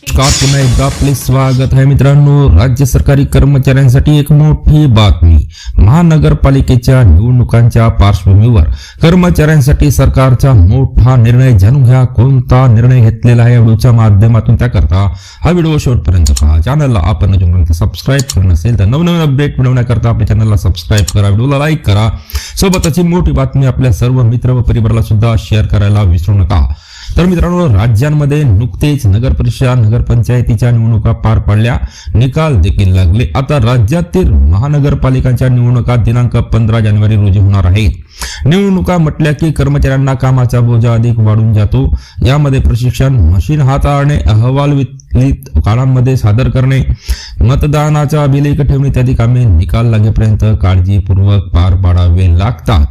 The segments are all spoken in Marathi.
पुन्हा एकदा आपले स्वागत आहे मित्रांनो। राज्य सरकारी कर्मचाऱ्यांसाठी एक मोठी बातमी। महानगरपालिकेच्या निवडणुकांच्या पार्श्वभूमीवर कर्मचाऱ्यांसाठी सरकारचा मोठा निर्णय। जाणून घ्या कोणता निर्णय घेतलेला आहे या व्हिडिओच्या माध्यमातून। त्याकरता हा व्हिडिओ शेवटपर्यंत पहा। चॅनलला आपण अजूनपर्यंत सबस्क्राइब करून नसेल तर नवनवीन अपडेट मिळवण्याकरता आपल्या चॅनलला सबस्क्राइब करा, व्हिडिओला लाईक करा, सोबतच मोठी बातमी आपल्या सर्व मित्र व परिवाराला सुद्धा शेअर करायला विसरू नका। तर मित्रांनो, राज्यांमध्ये नुकतेच नगर परिषद नगरपंचायतीच्या निवडणुका पार पडल्या, निकाल देखील लागले। आता राज्यातील महानगरपालिकांच्या निवडणुका दिनांक 15 जानेवारी रोजी होणार आहेत। निवडणुका म्हटल्या की कर्मचाऱ्यांना कामाचा बोजा अधिक वाढून जातो। यामध्ये प्रशिक्षण, मशीन हाताळणे, अहवाल वितरित काळामध्ये सादर करणे, मतदानाचा अभिलेख ठेवणे इत्यादी कामे निकाल लागेपर्यंत काळजीपूर्वक पार पाडावे लागतात।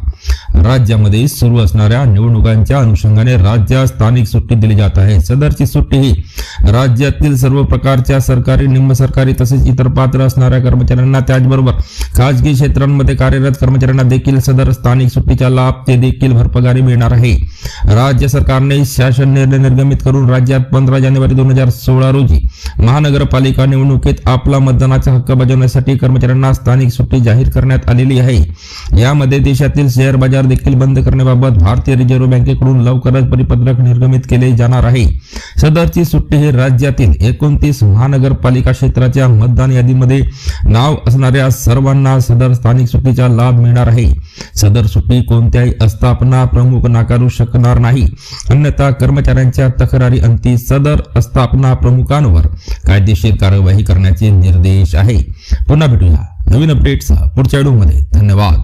राज्यामध्ये सुरू असणाऱ्या निवडणुकांच्या अनुषंगाने राज्यात स्थानिक सुट्टी दिली जात आहे। सदरची सुट्टी ही राज्यातील सर्व प्रकारच्या सरकारी, निम सरकारी तसेच इतर पात्र असणाऱ्या कर्मचाऱ्यांना, त्याचबरोबर खाजगी क्षेत्रांमध्ये कार्यरत कर्मचाऱ्यांना देखील सदर स्थानिक सुट्टीचा लाभ ते देखील भरपगारी मिळणार आहे। राज्य सरकारने शासन निर्णय निर्गमित करून राज्यात 15 जानेवारी 2016 रोजी महानगरपालिका निवडणुकीत आपला मतदानाचा हक्क बजावण्यासाठी कर्मचाऱ्यांना स्थानिक सुट्टी जाहीर करण्यात आलेली आहे। यामध्ये देशातील शेअर बाजार देखील बंद करण्याबाबत भारतीय रिझर्व्ह बँकेकडून लवकरच परिपत्रक निर्गमित केले जाणार आहे। सदरची सुट्टी ही राज्यातील 29 महानगरपालिका क्षेत्राच्या मतदान यादीमध्ये नाव असणाऱ्या सर्वांना सदर स्थानिक सुट्टीचा लाभ मिळणार आहे। सदर सुट्टी कोणत्याही आस्थापना प्रमुख नाकारू शकणार नाही, अन्यथा कर्मचाऱ्यांच्या तक्रारी अंती सदर आस्थापना प्रमुखांवर कायदेशीर कार्यवाही करण्याचे निर्देश आहे। पुन्हा भेटूया नवीन अपडेट्ससह पुढच्या व्हिडिओमध्ये। धन्यवाद।